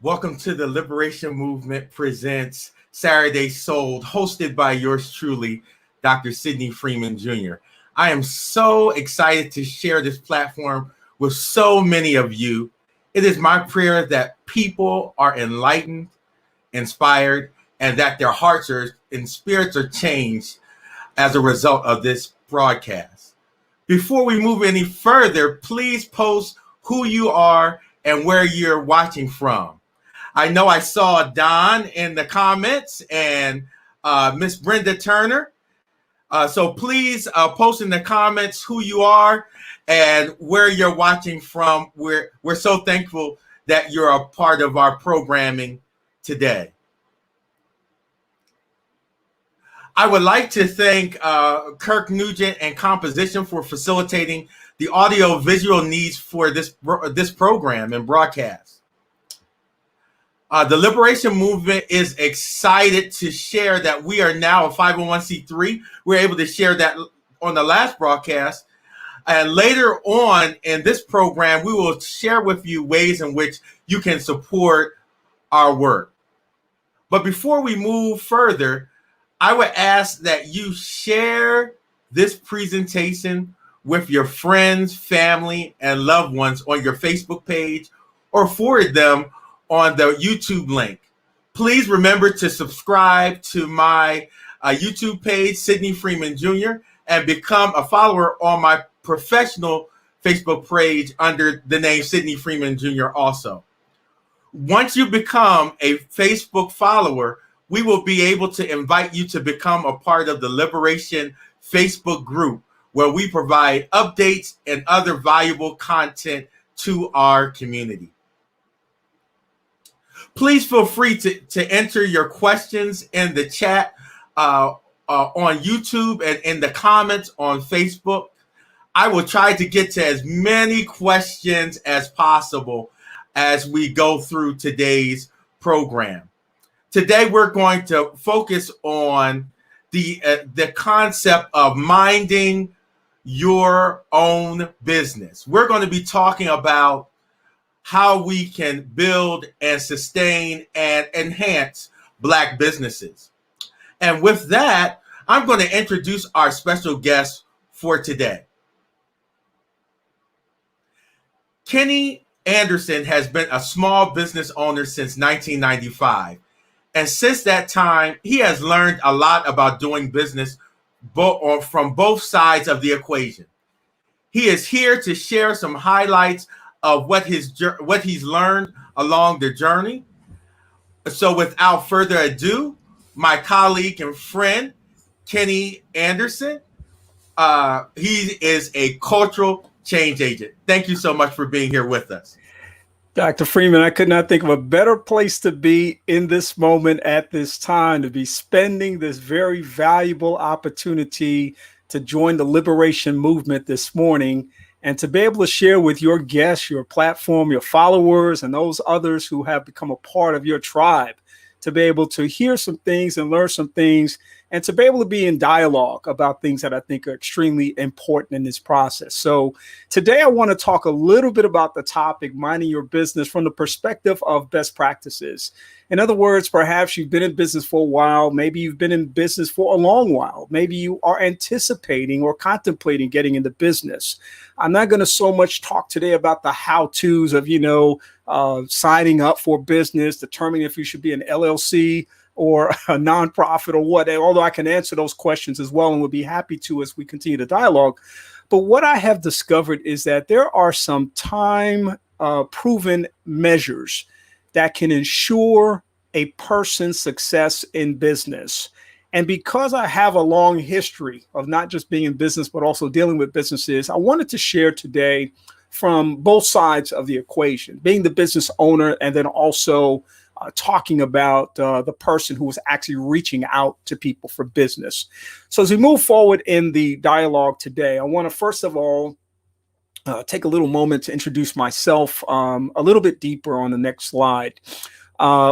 Welcome to the Liberation Movement Presents Saturday Sold, hosted by yours truly, Dr. Sidney Freeman Jr. I am so excited to share this platform with so many of you. It is my prayer that people are enlightened, inspired, and that their hearts and spirits are changed as a result of this broadcast. Before we move any further, please post who you are and where you're watching from. I know I saw Don in the comments and Miss Brenda Turner. So please post in the comments who you are and where you're watching from. We're so thankful that you're a part of our programming today. I would like to thank Kirk Nugent and Composition for facilitating the audio-visual needs for this program and broadcast. The Liberation Movement is excited to share that we are now a 501c3. We're able to share that on the last broadcast. And later on in this program, we will share with you ways in which you can support our work. But before we move further, I would ask that you share this presentation with your friends, family, and loved ones on your Facebook page or forward them on the YouTube link. Please remember to subscribe to my YouTube page, Sidney Freeman Jr., and become a follower on my professional Facebook page under the name Sidney Freeman Jr. also. Once you become a Facebook follower, we will be able to invite you to become a part of the Liberation Facebook group, where we provide updates and other valuable content to our community. Please feel free to enter your questions in the chat on YouTube and in the comments on Facebook. I will try to get to as many questions as possible as we go through today's program. Today, we're going to focus on the concept of minding your own business. We're going to be talking about how we can build and sustain and enhance Black businesses. And with that, I'm going to introduce our special guest for today. Kenneth Anderson has been a small business owner since 1995. And since that time, he has learned a lot about doing business from both sides of the equation. He is here to share some highlights of what he's learned along the journey. So without further ado, my colleague and friend, Kenneth Anderson, he is a cultural change agent. Thank you so much for being here with us. Dr. Freeman, I could not think of a better place to be in this moment at this time, to be spending this very valuable opportunity to join the Liberation Movement this morning and to be able to share with your guests, your platform, your followers, and those others who have become a part of your tribe, to be able to hear some things and learn some things, and to be able to be in dialogue about things that I think are extremely important in this process. So today I want to talk a little bit about the topic, minding your business, from the perspective of best practices. In other words, perhaps you've been in business for a while. Maybe you've been in business for a long while. Maybe you are anticipating or contemplating getting into business. I'm not going to so much talk today about the how-tos of, signing up for business, determining if you should be an LLC or a nonprofit or whatever, although I can answer those questions as well and would be happy to as we continue the dialogue. But what I have discovered is that there are some time proven measures that can ensure a person's success in business. And because I have a long history of not just being in business, but also dealing with businesses, I wanted to share today from both sides of the equation, being the business owner and then also talking about the person who was actually reaching out to people for business. So as we move forward in the dialogue today, I want to first of all take a little moment to introduce myself a little bit deeper on the next slide.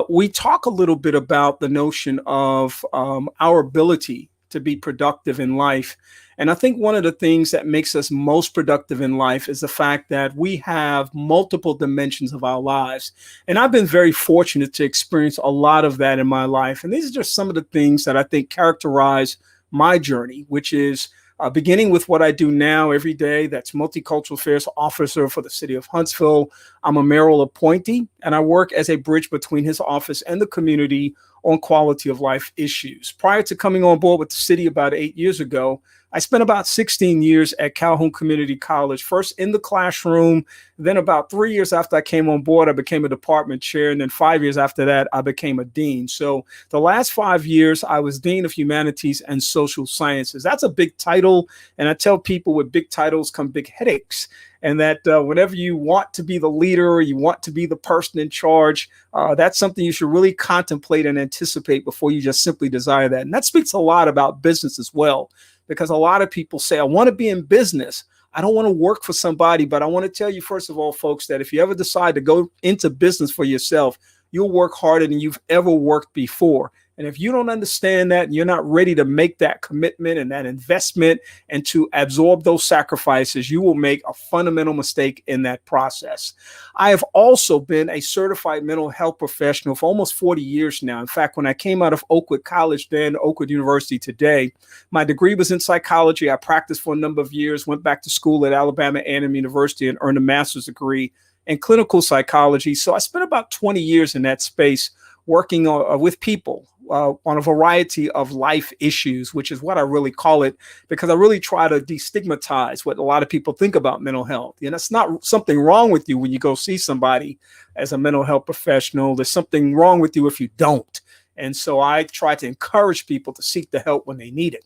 We talk a little bit about the notion of our ability to be productive in life. And I think one of the things that makes us most productive in life is the fact that we have multiple dimensions of our lives. And I've been very fortunate to experience a lot of that in my life. And these are just some of the things that I think characterize my journey, which is beginning with what I do now every day. That's Multicultural Affairs Officer for the city of Huntsville. I'm a mayoral appointee, and I work as a bridge between his office and the community on quality of life issues. Prior to coming on board with the city about 8 years ago, I spent about 16 years at Calhoun Community College, first in the classroom. Then about 3 years after I came on board, I became a department chair. And then 5 years after that, I became a dean. So the last 5 years, I was Dean of Humanities and Social Sciences. That's a big title. And I tell people with big titles come big headaches. And that whenever you want to be the leader, you want to be the person in charge, that's something you should really contemplate and anticipate before you just simply desire that. And that speaks a lot about business as well, because a lot of people say, I want to be in business. I don't want to work for somebody, but I want to tell you, first of all, folks, that if you ever decide to go into business for yourself, you'll work harder than you've ever worked before. And if you don't understand that and you're not ready to make that commitment and that investment and to absorb those sacrifices, you will make a fundamental mistake in that process. I have also been a certified mental health professional for almost 40 years now. In fact, when I came out of Oakwood College, then Oakwood University today, my degree was in psychology. I practiced for a number of years, went back to school at Alabama A&M University and earned a master's degree in clinical psychology. So I spent about 20 years in that space working with people on a variety of life issues, which is what I really call it, because I really try to destigmatize what a lot of people think about mental health. And it's not something wrong with you when you go see somebody as a mental health professional. There's something wrong with you if you don't. And so I try to encourage people to seek the help when they need it.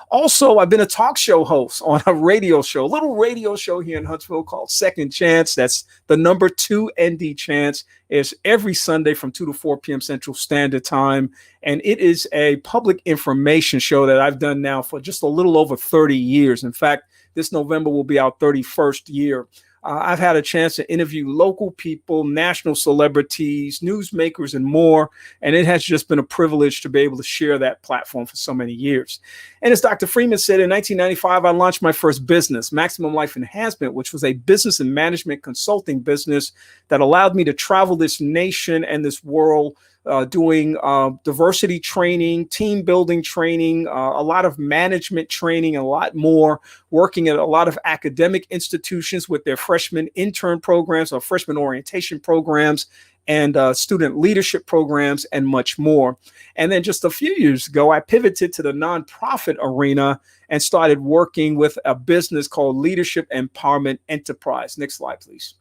Also, I've been a talk show host on a radio show, a little radio show here in Huntsville called Second Chance. That's the number 2 ND Chance. It's every Sunday from 2 to 4 p.m. Central Standard Time. And it is a public information show that I've done now for just a little over 30 years. In fact, this November will be our 31st year. I've had a chance to interview local people, national celebrities, newsmakers, and more. And it has just been a privilege to be able to share that platform for so many years. And as Dr. Freeman said, in 1995, I launched my first business, Maximum Life Enhancement, which was a business and management consulting business that allowed me to travel this nation and this world doing diversity training, team building training, a lot of management training, and a lot more, working at a lot of academic institutions with their freshman intern programs or freshman orientation programs and student leadership programs and much more. And then just a few years ago, I pivoted to the nonprofit arena and started working with a business called Leadership Empowerment Enterprise. Next slide, please.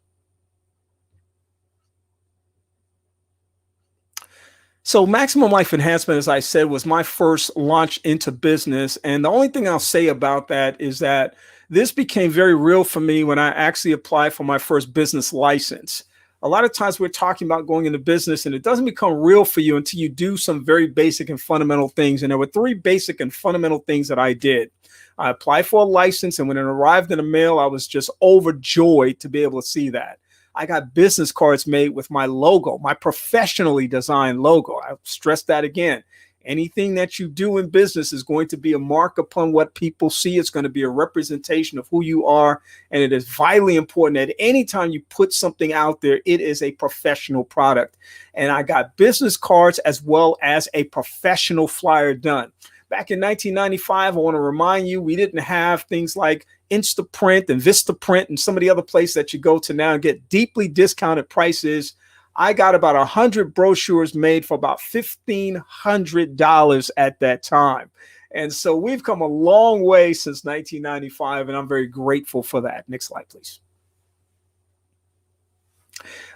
So Maximum Life Enhancement, as I said, was my first launch into business. And the only thing I'll say about that is that this became very real for me when I actually applied for my first business license. A lot of times we're talking about going into business and it doesn't become real for you until you do some very basic and fundamental things. And there were 3 basic and fundamental things that I did. I applied for a license, and when it arrived in the mail, I was just overjoyed to be able to see that. I got business cards made with my logo, my professionally designed logo. I stress that again. Anything that you do in business is going to be a mark upon what people see. It's going to be a representation of who you are. And it is vitally important that anytime you put something out there, it is a professional product. And I got business cards as well as a professional flyer done. Back in 1995, I want to remind you, we didn't have things like Instaprint and Vistaprint and some of the other places that you go to now and get deeply discounted prices. I got about 100 brochures made for about $1,500 at that time. And so we've come a long way since 1995, and I'm very grateful for that. Next slide, please.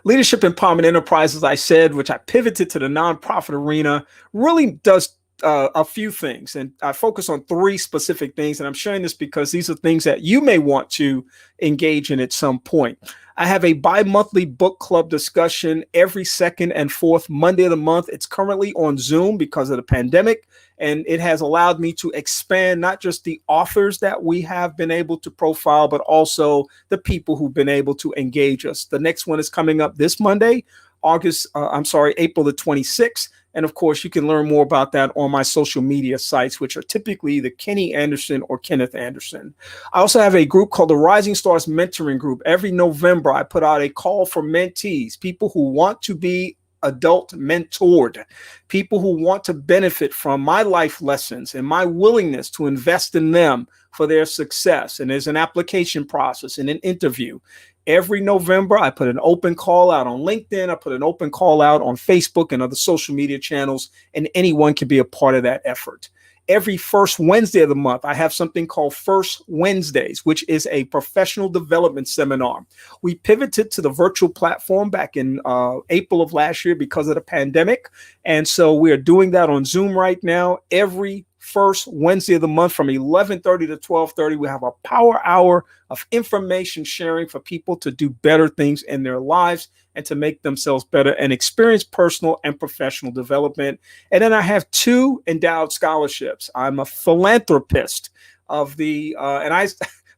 Leadership Empowerment Enterprise, as I said, which I pivoted to the nonprofit arena, really does a few things, and I focus on 3 specific things. And I'm sharing this because these are things that you may want to engage in at some point. I have a bi-monthly book club discussion every 2nd and 4th Monday of the month. It's currently on Zoom because of the pandemic, and it has allowed me to expand not just the authors that we have been able to profile, but also the people who've been able to engage us. The next one is coming up this Monday, April the 26th. And of course, you can learn more about that on my social media sites, which are typically either Kenny Anderson or Kenneth Anderson. I also have a group called the Rising Stars Mentoring Group. Every November, I put out a call for mentees, people who want to be adult mentored, people who want to benefit from my life lessons and my willingness to invest in them for their success. And there's an application process and an interview. Every November, I put an open call out on LinkedIn. I put an open call out on Facebook and other social media channels, and anyone can be a part of that effort. Every first Wednesday of the month, I have something called First Wednesdays, which is a professional development seminar. We pivoted to the virtual platform back in April of last year because of the pandemic. And so we are doing that on Zoom right now. Every first Wednesday of the month from 11:30 to 12:30, we have a power hour of information sharing for people to do better things in their lives and to make themselves better and experience personal and professional development. And then I have 2 endowed scholarships. I'm a philanthropist of the, and I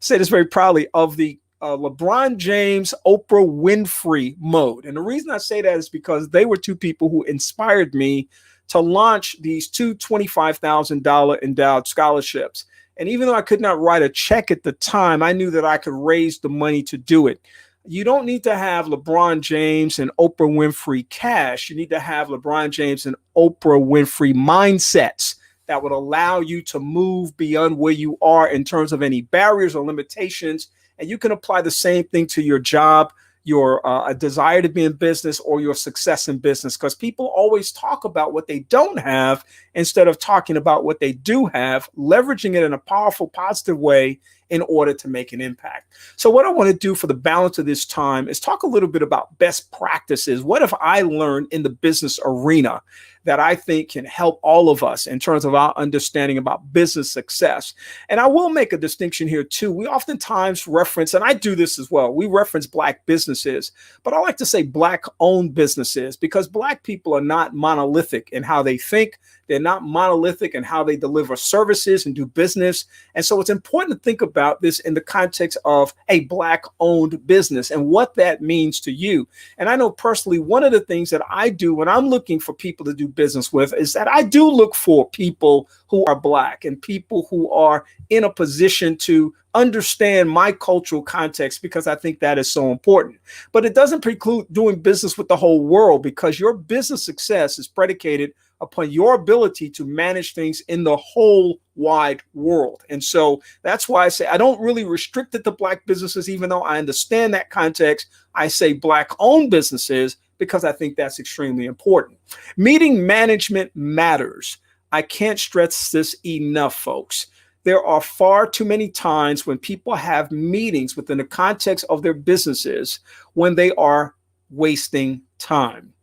say this very proudly, of the LeBron James, Oprah Winfrey mode. And the reason I say that is because they were 2 people who inspired me to launch these 2 $25,000 endowed scholarships. And even though I could not write a check at the time, I knew that I could raise the money to do it. You don't need to have LeBron James and Oprah Winfrey cash. You need to have LeBron James and Oprah Winfrey mindsets that would allow you to move beyond where you are in terms of any barriers or limitations. And you can apply the same thing to your job, your desire to be in business, or your success in business, because people always talk about what they don't have instead of talking about what they do have, leveraging it in a powerful, positive way in order to make an impact. So what I want to do for the balance of this time is talk a little bit about best practices. What have I learned in the business arena that I think can help all of us in terms of our understanding about business success? And I will make a distinction here too. We oftentimes reference, and I do this as well, we reference Black businesses, but I like to say Black-owned businesses, because Black people are not monolithic in how they think. They're not monolithic in how they deliver services and do business. And so it's important to think about this in the context of a Black-owned business and what that means to you. And I know personally, one of the things that I do when I'm looking for people to do business with is that I do look for people who are Black and people who are in a position to understand my cultural context, because I think that is so important. But it doesn't preclude doing business with the whole world, because your business success is predicated upon your ability to manage things in the whole wide world. And so that's why I say I don't really restrict it to Black businesses, even though I understand that context. I say Black-owned businesses because I think that's extremely important. Meeting management matters. I can't stress this enough, folks. There are far too many times when people have meetings within the context of their businesses when they are wasting time.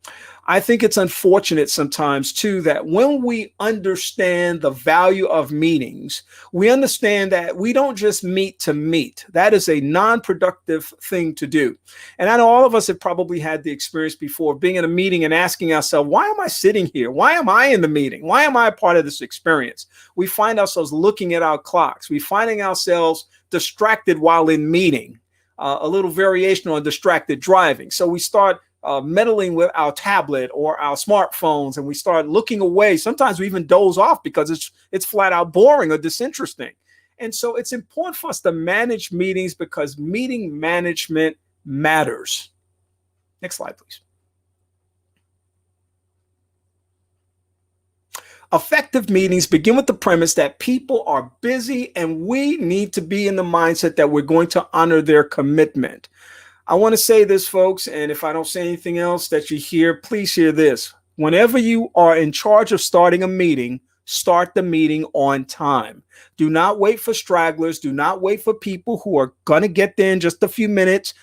I think it's unfortunate sometimes too that when we understand the value of meetings, we understand that we don't just meet to meet. That is a non-productive thing to do. And I know all of us have probably had the experience before of being in a meeting and asking ourselves, why am I sitting here? Why am I in the meeting? Why am I a part of this experience? We find ourselves looking at our clocks. We finding ourselves distracted while in meeting, a little variation on distracted driving. So we start meddling with our tablet or our smartphones, and we start looking away. Sometimes we even doze off because it's flat out boring or disinteresting. And so it's important for us to manage meetings because meeting management matters. Next slide, please. Effective meetings begin with the premise that people are busy, and we need to be in the mindset that we're going to honor their commitment. I want to say this, folks, and if I don't say anything else that you hear, please hear this. Whenever you are in charge of starting a meeting, start the meeting on time. Do not wait for stragglers. Do not wait for people who are going to get there in just a few minutes.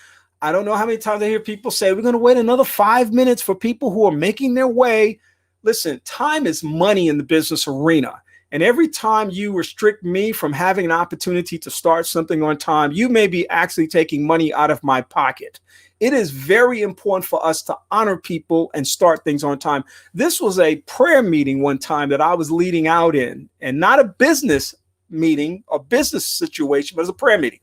I don't know how many times I hear people say, we're going to wait another 5 minutes for people who are making their way. Listen, time is money in the business arena. And every time you restrict me from having an opportunity to start something on time, you may be actually taking money out of my pocket. It is very important for us to honor people and start things on time. This was a prayer meeting one time that I was leading out in, and not a business meeting, a business situation, but it was a prayer meeting.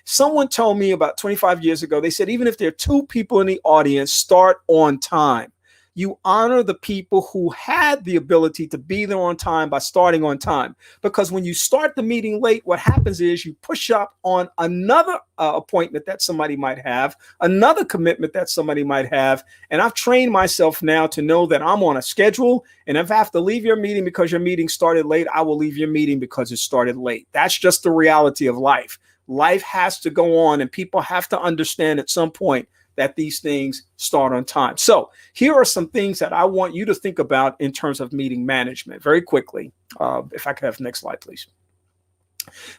Someone told me about 25 years ago, they said, even if there are 2 people in the audience, start on time. You honor the people who had the ability to be there on time by starting on time. Because when you start the meeting late, what happens is you push up on another appointment that somebody might have, another commitment that somebody might have. And I've trained myself now to know that I'm on a schedule. And if I have to leave your meeting because your meeting started late, I will leave your meeting because it started late. That's just the reality of life. Life has to go on, and people have to understand at some point that these things start on time. So here are some things that I want you to think about in terms of meeting management very quickly. If I could have the next slide, please.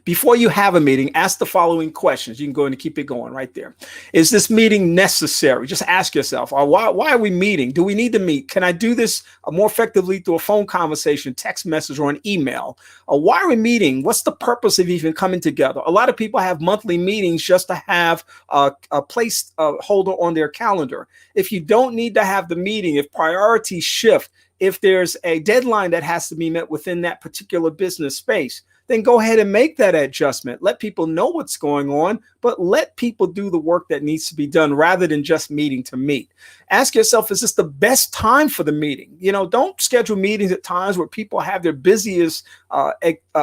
Before you have a meeting, ask the following questions. You can go in and keep it going right there. Is this meeting necessary? Just ask yourself, why are we meeting? Do we need to meet? Can I do this more effectively through a phone conversation, text message, or an email? Why are we meeting? What's the purpose of even coming together? A lot of people have monthly meetings just to have a placeholder on their calendar. If you don't need to have the meeting, if priorities shift, if there's a deadline that has to be met within that particular business space, then go ahead and make that adjustment. Let people know what's going on, but let people do the work that needs to be done rather than just meeting to meet. Ask yourself, is this the best time for the meeting? Don't schedule meetings at times where people have their busiest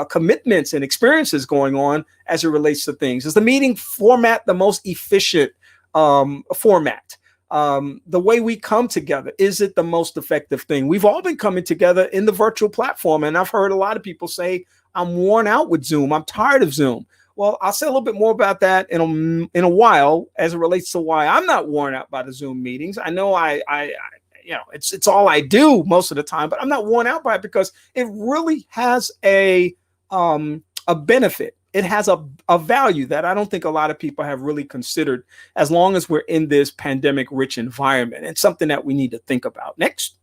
commitments and experiences going on as it relates to things. Is the meeting format the most efficient format? The way we come together, is it the most effective thing? We've all been coming together in the virtual platform, and I've heard a lot of people say, I'm worn out with Zoom. I'm tired of Zoom. Well, I'll say a little bit more about that in a while as it relates to why I'm not worn out by the Zoom meetings. I know it's all I do most of the time, but I'm not worn out by it because it really has a benefit. It has a value that I don't think a lot of people have really considered as long as we're in this pandemic-rich environment. It's something that we need to think about. Next.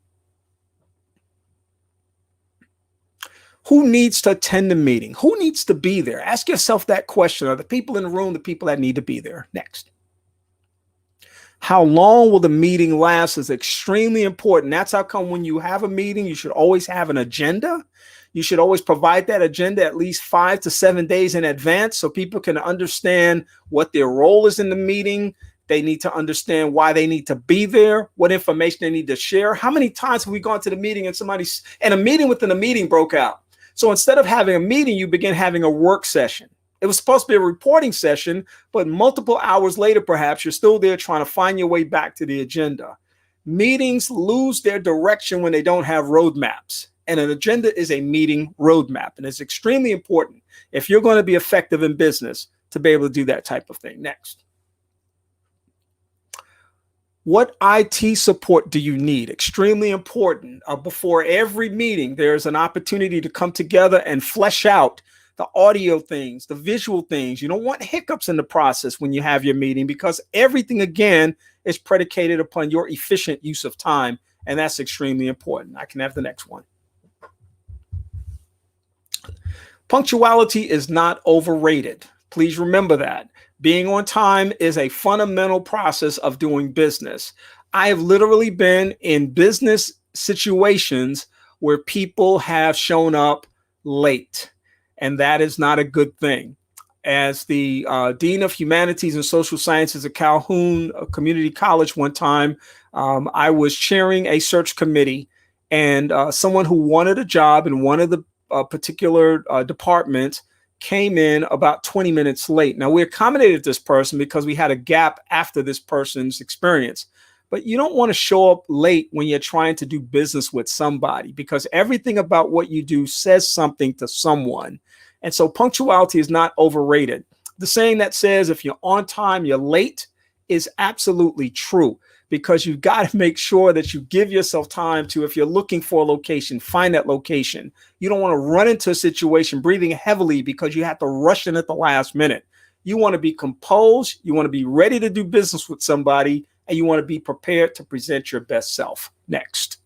Who needs to attend the meeting? Who needs to be there? Ask yourself that question. Are the people in the room the people that need to be there? Next. How long will the meeting last is extremely important. That's how come when you have a meeting, you should always have an agenda. You should always provide that agenda at least 5 to 7 days in advance so people can understand what their role is in the meeting. They need to understand why they need to be there, what information they need to share. How many times have we gone to the meeting and a meeting within a meeting broke out? So instead of having a meeting, you begin having a work session. It was supposed to be a reporting session, but multiple hours later, perhaps you're still there trying to find your way back to the agenda. Meetings lose their direction when they don't have roadmaps. And an agenda is a meeting roadmap. And it's extremely important if you're going to be effective in business to be able to do that type of thing. Next. What IT support do you need? Extremely important. Before every meeting, there's an opportunity to come together and flesh out the audio things, the visual things. You don't want hiccups in the process when you have your meeting because everything, again, is predicated upon your efficient use of time. And that's extremely important. I can have the next one. Punctuality is not overrated. Please remember that. Being on time is a fundamental process of doing business. I have literally been in business situations where people have shown up late, and that is not a good thing. As the Dean of Humanities and Social Sciences at Calhoun Community College one time, I was chairing a search committee, and someone who wanted a job in one of the particular departments came in about 20 minutes late. Now, we accommodated this person because we had a gap after this person's experience. But you don't want to show up late when you're trying to do business with somebody because everything about what you do says something to someone. And so punctuality is not overrated. The saying that says if you're on time, you're late is absolutely true because you've got to make sure that you give yourself time to, if you're looking for a location, find that location. You don't want to run into a situation breathing heavily because you have to rush in at the last minute. You want to be composed. You want to be ready to do business with somebody, and you want to be prepared to present your best self. Next.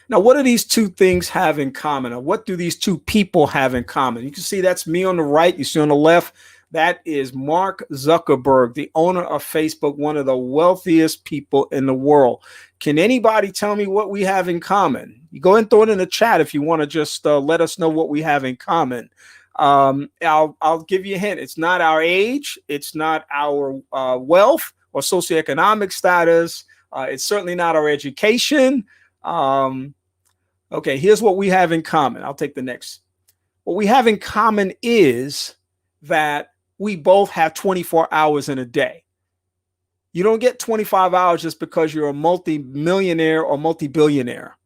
Now, what do these two things have in common? Or what do these two people have in common? You can see that's me on the right. You see on the left, that is Mark Zuckerberg, the owner of Facebook, one of the wealthiest people in the world. Can anybody tell me what we have in common? You go and throw it in the chat if you want to just let us know what we have in common. I'll give you a hint. It's not our age. It's not our wealth or socioeconomic status. It's certainly not our education. Okay, here's what we have in common. I'll take the next. What we have in common is that we both have 24 hours in a day. You don't get 25 hours just because you're a multi-millionaire or multi-billionaire.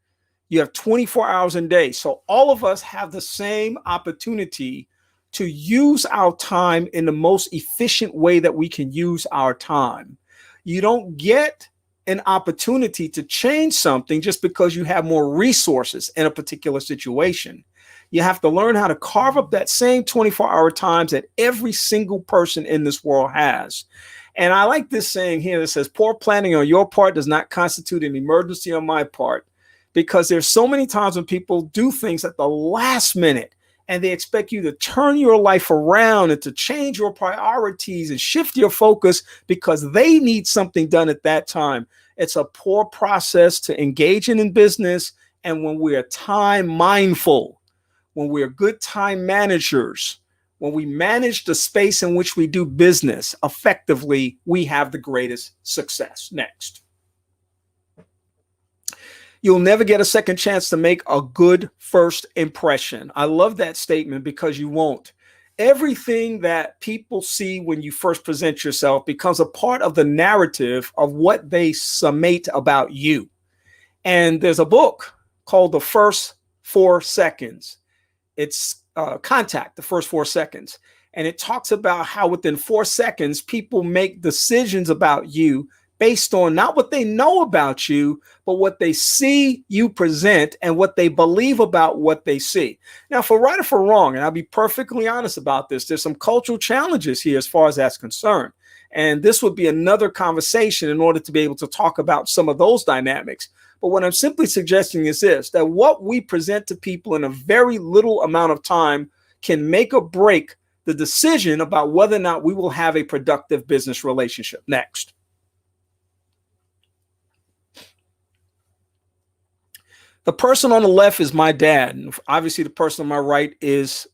You have 24 hours in a day. So all of us have the same opportunity to use our time in the most efficient way that we can use our time. You don't get an opportunity to change something just because you have more resources in a particular situation. You have to learn how to carve up that same 24-hour times that every single person in this world has. And I like this saying here that says, poor planning on your part does not constitute an emergency on my part, because there's so many times when people do things at the last minute and they expect you to turn your life around and to change your priorities and shift your focus because they need something done at that time. It's a poor process to engage in business. And when we are time mindful, when we are good time managers, when we manage the space in which we do business effectively, we have the greatest success. Next. You'll never get a second chance to make a good first impression. I love that statement because you won't. Everything that people see when you first present yourself becomes a part of the narrative of what they summate about you. And there's a book called The First 4 Seconds. It's Contact, The First 4 Seconds. And it talks about how within 4 seconds, people make decisions about you based on not what they know about you, but what they see you present and what they believe about what they see. Now, for right or for wrong, and I'll be perfectly honest about this, there's some cultural challenges here as far as that's concerned. And this would be another conversation in order to be able to talk about some of those dynamics. But what I'm simply suggesting is this, that what we present to people in a very little amount of time can make or break the decision about whether or not we will have a productive business relationship. Next. The person on the left is my dad. And obviously, the person on my right is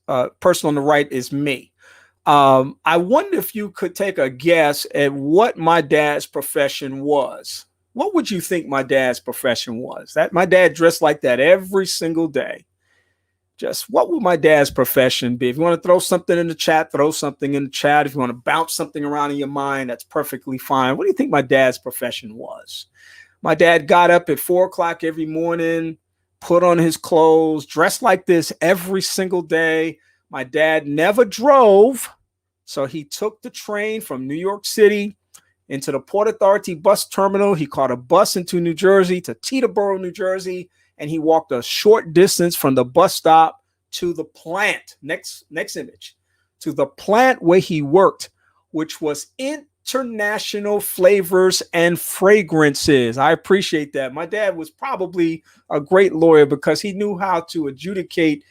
me. I wonder if you could take a guess at what my dad's profession was. What would you think my dad's profession was? That my dad dressed like that every single day. Just what would my dad's profession be? If you want to throw something in the chat, throw something in the chat. If you want to bounce something around in your mind, that's perfectly fine. What do you think my dad's profession was? My dad got up at 4 o'clock every morning, put on his clothes, dressed like this every single day. My dad never drove, so he took the train from New York City into the Port Authority bus terminal. He caught a bus into New Jersey to Teterboro, New Jersey, and he walked a short distance from the bus stop to the plant. Next image. To the plant where he worked, which was International Flavors and Fragrances. I appreciate that. My dad was probably a great lawyer because he knew how to adjudicate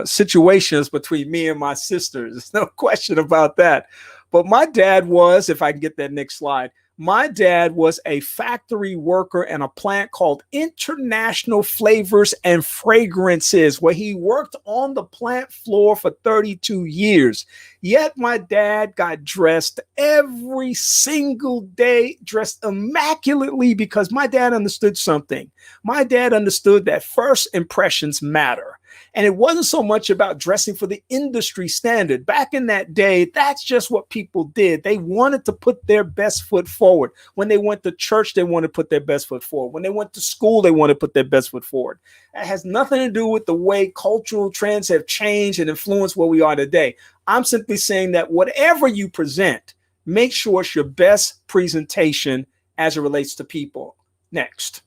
situations between me and my sisters. There's no question about that. But my dad was, if I can get that next slide, my dad was a factory worker in a plant called International Flavors and Fragrances, where he worked on the plant floor for 32 years. Yet my dad got dressed every single day, dressed immaculately, because my dad understood something. My dad understood that first impressions matter. And it wasn't so much about dressing for the industry standard. Back in that day, that's just what people did. They wanted to put their best foot forward. When they went to church, they wanted to put their best foot forward. When they went to school, they wanted to put their best foot forward. It has nothing to do with the way cultural trends have changed and influenced where we are today. I'm simply saying that whatever you present, make sure it's your best presentation as it relates to people. Next.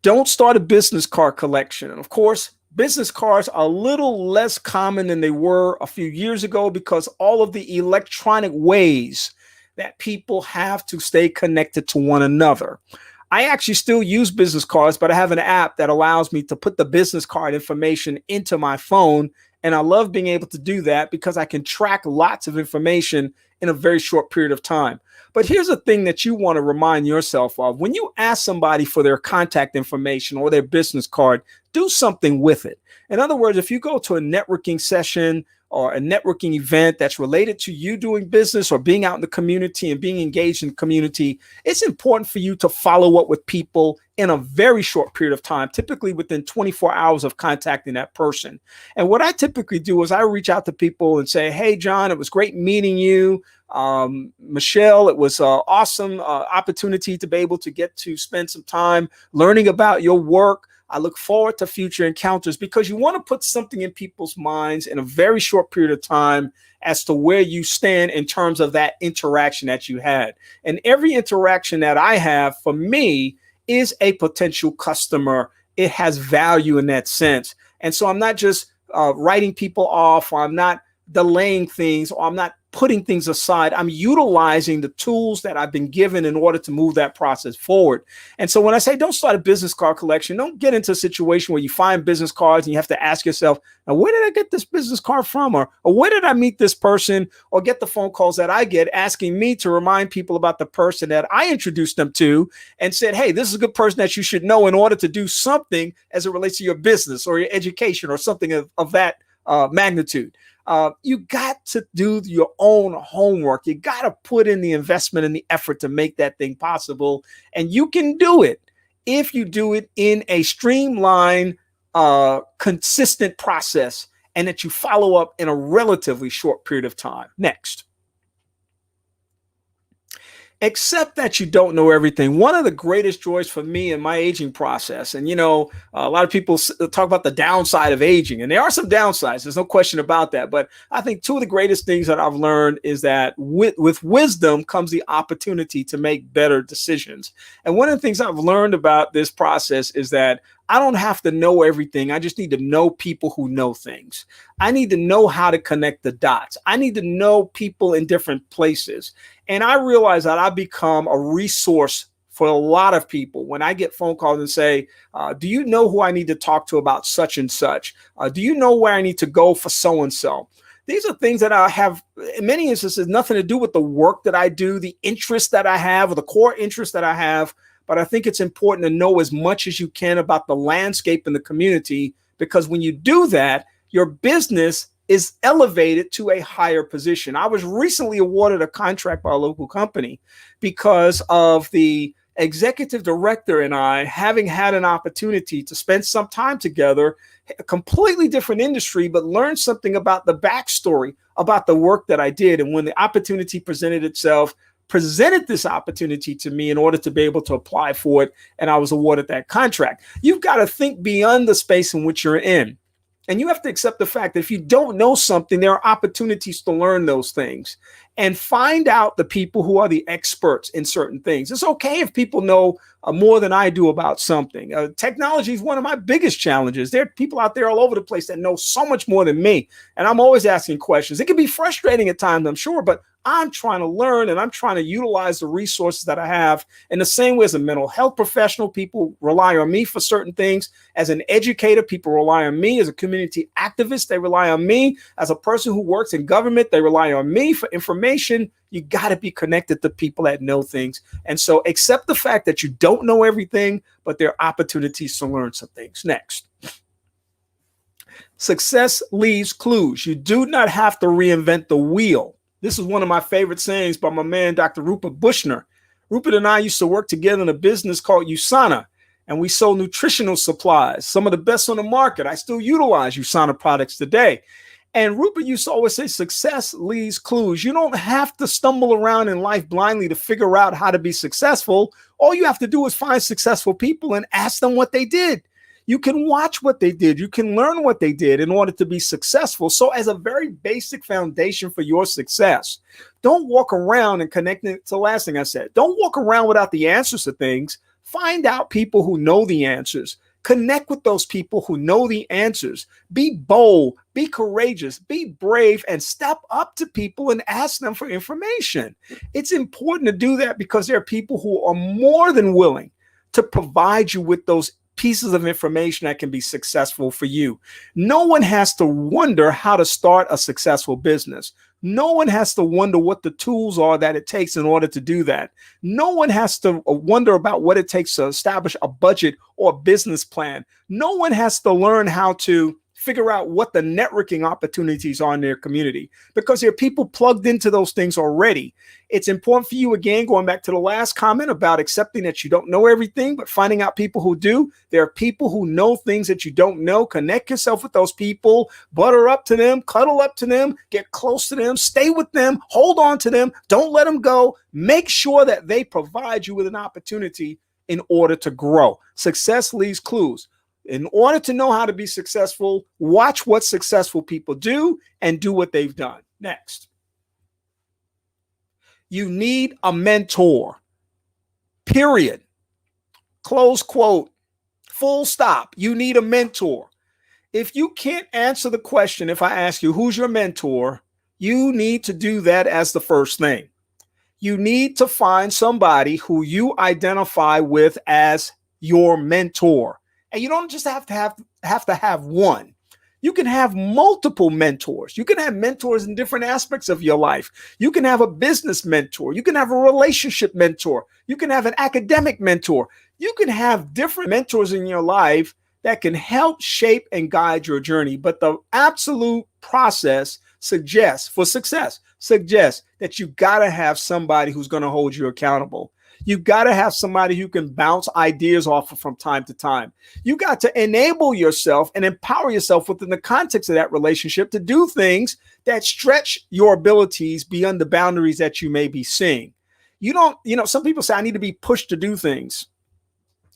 Don't start a business card collection. And of course, business cards are a little less common than they were a few years ago because all of the electronic ways that people have to stay connected to one another. I actually still use business cards, but I have an app that allows me to put the business card information into my phone. And I love being able to do that because I can track lots of information in a very short period of time. But here's a thing that you want to remind yourself of. When you ask somebody for their contact information or their business card, do something with it. In other words, if you go to a networking session or a networking event that's related to you doing business or being out in the community and being engaged in the community, it's important for you to follow up with people in a very short period of time, typically within 24 hours of contacting that person. And what I typically do is I reach out to people and say, hey, John, it was great meeting you. Michelle, it was an awesome opportunity to be able to get to spend some time learning about your work. I look forward to future encounters, because you want to put something in people's minds in a very short period of time as to where you stand in terms of that interaction that you had. And every interaction that I have, for me, is a potential customer. It has value in that sense. And so I'm not just writing people off, or I'm not delaying things, or I'm not putting things aside. I'm utilizing the tools that I've been given in order to move that process forward. And so when I say don't start a business card collection, don't get into a situation where you find business cards and you have to ask yourself, now, where did I get this business card from? Or where did I meet this person? Or get the phone calls that I get asking me to remind people about the person that I introduced them to and said, hey, this is a good person that you should know in order to do something as it relates to your business or your education or something of that magnitude. You got to do your own homework. You got to put in the investment and the effort to make that thing possible. And you can do it if you do it in a streamlined, consistent process, and that you follow up in a relatively short period of time. Next. Accept that you don't know everything. One of the greatest joys for me in my aging process, and a lot of people talk about the downside of aging, and there are some downsides. There's no question about that. But I think two of the greatest things that I've learned is that with wisdom comes the opportunity to make better decisions. And one of the things I've learned about this process is that I don't have to know everything. I just need to know people who know things. I need to know how to connect the dots. I need to know people in different places. And I realize that I become a resource for a lot of people when I get phone calls and say, do you know who I need to talk to about such and such? Do you know where I need to go for so-and-so? These are things that I have, in many instances, nothing to do with the work that I do, the interest that I have, or the core interest that I have. But I think it's important to know as much as you can about the landscape in the community, because when you do that, your business is elevated to a higher position. I was recently awarded a contract by a local company because of the executive director and I having had an opportunity to spend some time together, a completely different industry, but learn something about the backstory about the work that I did. And when the opportunity presented itself, presented this opportunity to me in order to be able to apply for it, and I was awarded that contract. You've got to think beyond the space in which you're in. And you have to accept the fact that if you don't know something, there are opportunities to learn those things and find out the people who are the experts in certain things. It's okay if people know more than I do about something. Technology is one of my biggest challenges. There are people out there all over the place that know so much more than me. And I'm always asking questions. It can be frustrating at times, I'm sure, but I'm trying to learn and I'm trying to utilize the resources that I have. In the same way as a mental health professional, people rely on me for certain things. As an educator, people rely on me. As a community activist, they rely on me. As a person who works in government, they rely on me for information. You got to be connected to people that know things. And so accept the fact that you don't know everything, but there are opportunities to learn some things. Next. Success leaves clues. You do not have to reinvent the wheel. This is one of my favorite sayings by my man, Dr. Rupert Bushner. Rupert and I used to work together in a business called USANA, and we sold nutritional supplies, some of the best on the market. I still utilize USANA products today. And Rupert used to always say, success leaves clues. You don't have to stumble around in life blindly to figure out how to be successful. All you have to do is find successful people and ask them what they did. You can watch what they did. You can learn what they did in order to be successful. So as a very basic foundation for your success, don't walk around and connect it to the last thing I said. Don't walk around without the answers to things. Find out people who know the answers. Connect with those people who know the answers. Be bold, be courageous, be brave, and step up to people and ask them for information. It's important to do that because there are people who are more than willing to provide you with those pieces of information that can be successful for you. No one has to wonder how to start a successful business. No one has to wonder what the tools are that it takes in order to do that. No one has to wonder about what it takes to establish a budget or a business plan. No one has to learn how to figure out what the networking opportunities are in their community, because there are people plugged into those things already. It's important for you, again, going back to the last comment about accepting that you don't know everything, but finding out people who do. There are people who know things that you don't know. Connect yourself with those people, butter up to them, cuddle up to them, get close to them, stay with them, hold on to them, don't let them go. Make sure that they provide you with an opportunity in order to grow. Success leaves clues. In order to know how to be successful, watch what successful people do and do what they've done. Next. You need a mentor. Period. Close quote. Full stop. You need a mentor. If you can't answer the question, if I ask you, who's your mentor, you need to do that as the first thing. You need to find somebody who you identify with as your mentor. And you don't just have to have one. You can have multiple mentors. You can have mentors in different aspects of your life. You can have a business mentor. You can have a relationship mentor. You can have an academic mentor. You can have different mentors in your life that can help shape and guide your journey. But the absolute process suggests that you got to have somebody who's going to hold you accountable. You got to have somebody who can bounce ideas off of from time to time. You got to enable yourself and empower yourself within the context of that relationship to do things that stretch your abilities beyond the boundaries that you may be seeing. Some people say, I need to be pushed to do things.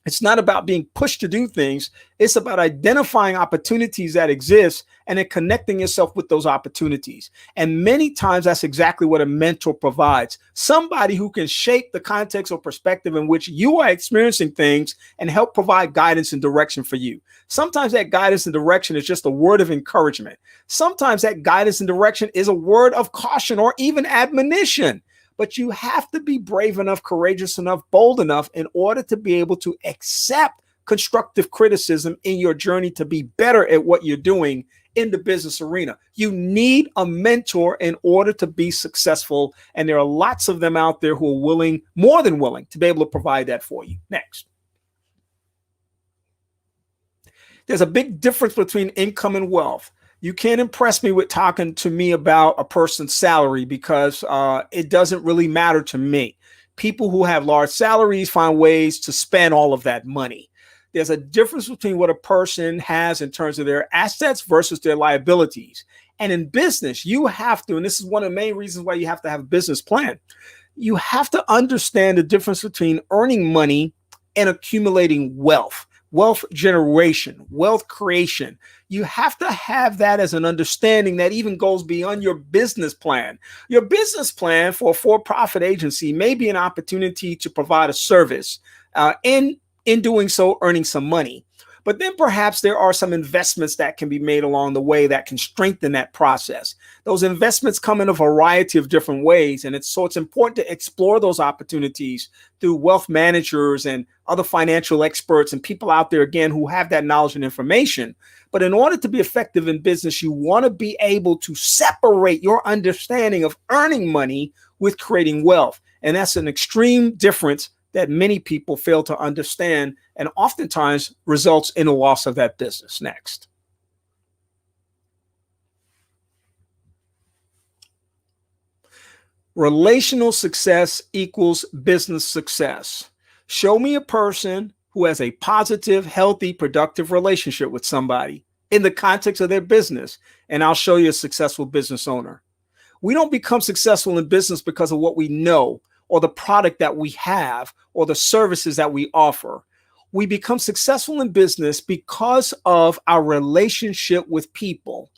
It's not about being pushed to do things. It's about identifying opportunities that exist and then connecting yourself with those opportunities. And many times that's exactly what a mentor provides. Somebody who can shape the context or perspective in which you are experiencing things and help provide guidance and direction for you. Sometimes that guidance and direction is just a word of encouragement. Sometimes that guidance and direction is a word of caution or even admonition. But you have to be brave enough, courageous enough, bold enough in order to be able to accept constructive criticism in your journey to be better at what you're doing in the business arena. You need a mentor in order to be successful. And there are lots of them out there who are willing, more than willing, to be able to provide that for you. Next. There's a big difference between income and wealth. You can't impress me with talking to me about a person's salary because it doesn't really matter to me. People who have large salaries find ways to spend all of that money. There's a difference between what a person has in terms of their assets versus their liabilities. And in business, you have to, and this is one of the main reasons why you have to have a business plan. You have to understand the difference between earning money and accumulating wealth. Wealth generation, wealth creation. You have to have that as an understanding that even goes beyond your business plan. Your business plan for a for-profit agency may be an opportunity to provide a service, in doing so, earning some money. But then perhaps there are some investments that can be made along the way that can strengthen that process. Those investments come in a variety of different ways. And it's important to explore those opportunities through wealth managers and other financial experts and people out there, again, who have that knowledge and information. But in order to be effective in business, you want to be able to separate your understanding of earning money with creating wealth. And that's an extreme difference that many people fail to understand and oftentimes results in a loss of that business. Next. Relational success equals business success. Show me a person who has a positive, healthy, productive relationship with somebody in the context of their business, and I'll show you a successful business owner. We don't become successful in business because of what we know or the product that we have or the services that we offer. We become successful in business because of our relationship with people.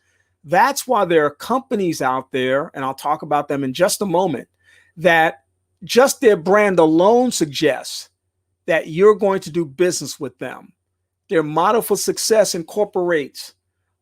That's why there are companies out there, and I'll talk about them in just a moment, that just their brand alone suggests that you're going to do business with them. Their model for success incorporates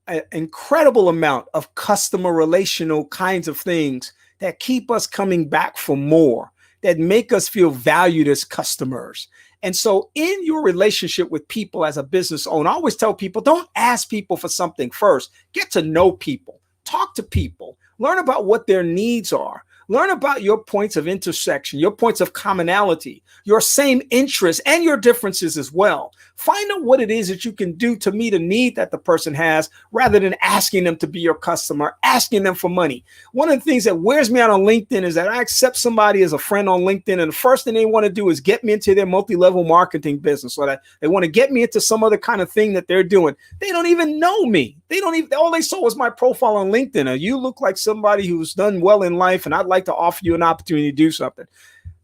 an incredible amount of customer relational kinds of things that keep us coming back for more, that make us feel valued as customers. And so in your relationship with people as a business owner, I always tell people, don't ask people for something first. Get to know people, talk to people, learn about what their needs are, Learn about your points of intersection, your points of commonality, your same interests, and your differences as well. Find out what it is that you can do to meet a need that the person has rather than asking them to be your customer, asking them for money. One of the things that wears me out on LinkedIn is that I accept somebody as a friend on LinkedIn, and the first thing they want to do is get me into their multi-level marketing business, or that they want to get me into some other kind of thing that they're doing. They don't even know me. All they saw was my profile on LinkedIn. You look like somebody who's done well in life, and I'd like to offer you an opportunity to do something.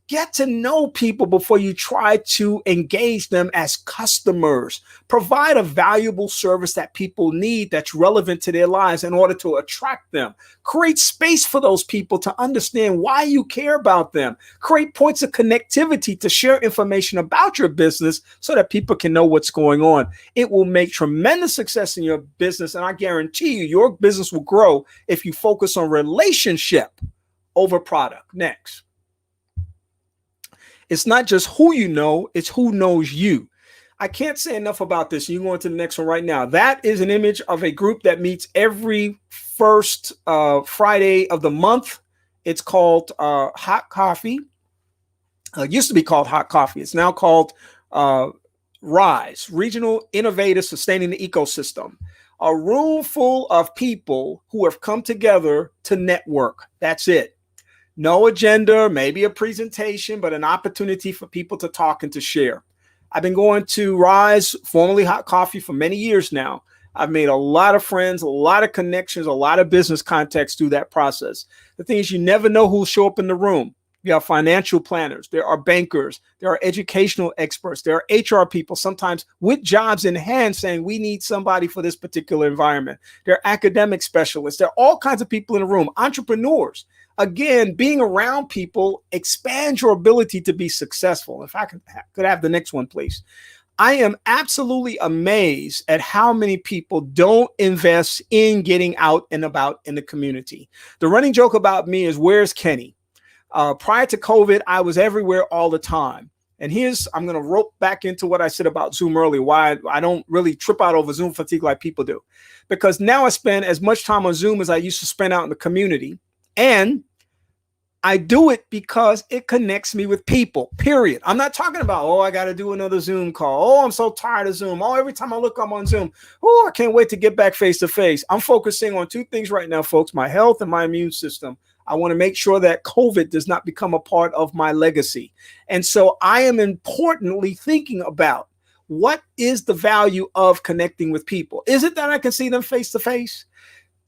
Get to know people before you try to engage them as customers. Provide a valuable service that people need that's relevant to their lives in order to attract them. Create space for those people to understand why you care about them. Create points of connectivity to share information about your business so that people can know what's going on. It will make tremendous success in your business, and I guarantee you your business will grow if you focus on relationship over product. Next. It's not just who you know, it's who knows you. I can't say enough about this. You can go into the next one right now. That is an image of a group that meets every first Friday of the month. It's called Hot Coffee. It used to be called Hot Coffee. It's now called RISE, Regional Innovative Sustaining the Ecosystem. A room full of people who have come together to network. That's it. No agenda, maybe a presentation, but an opportunity for people to talk and to share. I've been going to Rise, formerly Hot Coffee, for many years now. I've made a lot of friends, a lot of connections, a lot of business contacts through that process. The thing is, you never know who'll show up in the room. You have financial planners, there are bankers, there are educational experts, there are HR people, sometimes with jobs in hand saying we need somebody for this particular environment. There are academic specialists. There are all kinds of people in the room, entrepreneurs. Again, being around people expands your ability to be successful. If I could have the next one, please. I am absolutely amazed at how many people don't invest in getting out and about in the community. The running joke about me is, where's Kenny? Prior to COVID, I was everywhere all the time. And I'm going to rope back into what I said about Zoom earlier, why I don't really trip out over Zoom fatigue like people do. Because now I spend as much time on Zoom as I used to spend out in the community. And I do it because it connects me with people, period. I'm not talking about, I got to do another Zoom call. I'm so tired of Zoom. Every time I look, I'm on Zoom. I can't wait to get back face to face. I'm focusing on two things right now, folks, my health and my immune system. I want to make sure that COVID does not become a part of my legacy. And so I am importantly thinking about what is the value of connecting with people. Is it that I can see them face to face?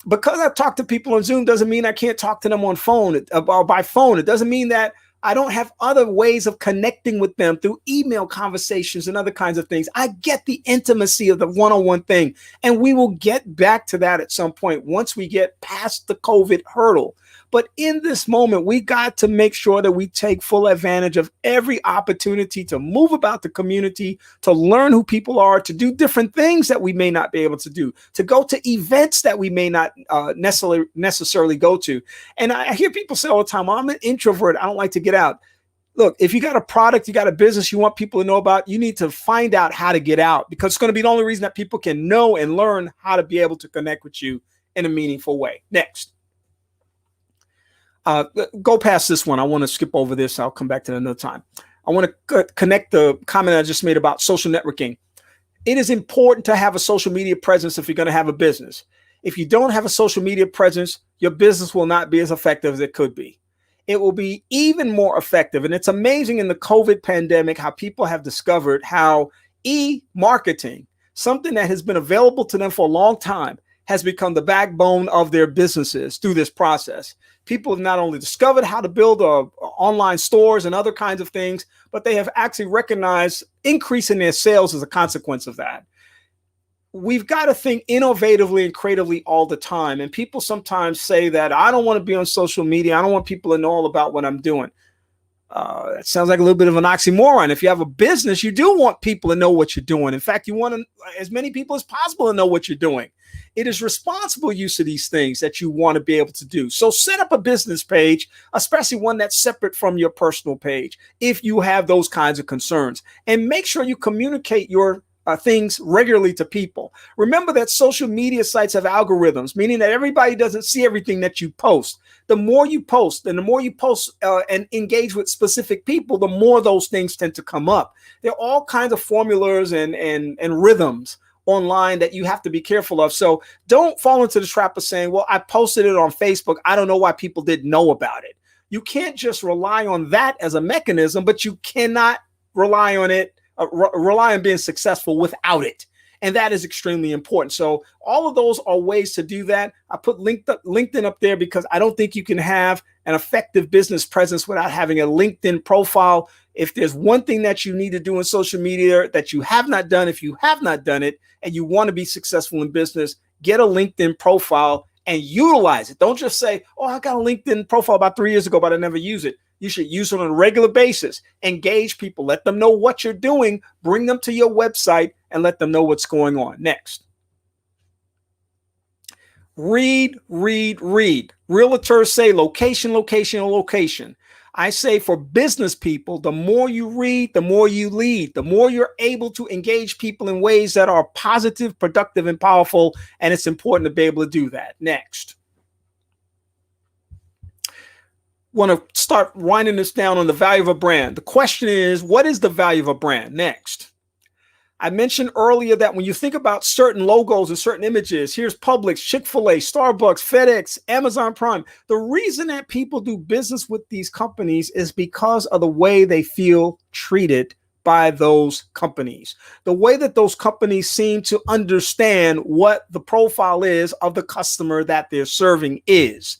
Because I talk to people on Zoom doesn't mean I can't talk to them on phone or by phone. It doesn't mean that I don't have other ways of connecting with them through email conversations and other kinds of things. I get the intimacy of the one-on-one thing, and we will get back to that at some point once we get past the COVID hurdle. But in this moment, we got to make sure that we take full advantage of every opportunity to move about the community, to learn who people are, to do different things that we may not be able to do, to go to events that we may not necessarily go to. And I hear people say all the time, I'm an introvert, I don't like to get out. Look, if you got a product, you got a business you want people to know about, you need to find out how to get out, because it's going to be the only reason that people can know and learn how to be able to connect with you in a meaningful way. Next. Go past this one. I want to skip over this. I'll come back to it another time. I want to connect the comment I just made about social networking. It is important to have a social media presence if you're going to have a business. If you don't have a social media presence, your business will not be as effective as it could be. It will be even more effective. And it's amazing in the COVID pandemic how people have discovered how e-marketing, something that has been available to them for a long time, has become the backbone of their businesses through this process. People have not only discovered how to build online stores and other kinds of things, but they have actually recognized increase in their sales as a consequence of that. We've got to think innovatively and creatively all the time. And people sometimes say that I don't want to be on social media. I don't want people to know all about what I'm doing. That sounds like a little bit of an oxymoron. If you have a business, you do want people to know what you're doing. In fact, you want as many people as possible to know what you're doing. It is responsible use of these things that you want to be able to do. So set up a business page, especially one that's separate from your personal page, if you have those kinds of concerns. And make sure you communicate your things regularly to people. Remember that social media sites have algorithms, meaning that everybody doesn't see everything that you post. The more you post and the more you post and engage with specific people, the more those things tend to come up. There are all kinds of formulas and rhythms online that you have to be careful of. So don't fall into the trap of saying, well, I posted it on Facebook. I don't know why people didn't know about it. You can't just rely on that as a mechanism, but you cannot rely on it, rely on being successful without it. And that is extremely important. So all of those are ways to do that. I put LinkedIn up there because I don't think you can have an effective business presence without having a LinkedIn profile. If there's one thing that you need to do in social media that you have not done, if you have not done it and you want to be successful in business, get a LinkedIn profile and utilize it. Don't just say, oh, I got a LinkedIn profile about 3 years ago, but I never use it. You should use it on a regular basis. Engage people. Let them know what you're doing. Bring them to your website and let them know what's going on. Next. Read, read, read. Realtors say location, location, location. I say for business people, the more you read, the more you lead, the more you're able to engage people in ways that are positive, productive, and powerful. And it's important to be able to do that. Next. Want to start winding this down on the value of a brand. The question is, what is the value of a brand? Next. I mentioned earlier that when you think about certain logos and certain images, here's Publix, Chick-fil-A, Starbucks, FedEx, Amazon Prime. The reason that people do business with these companies is because of the way they feel treated by those companies. The way that those companies seem to understand what the profile is of the customer that they're serving is.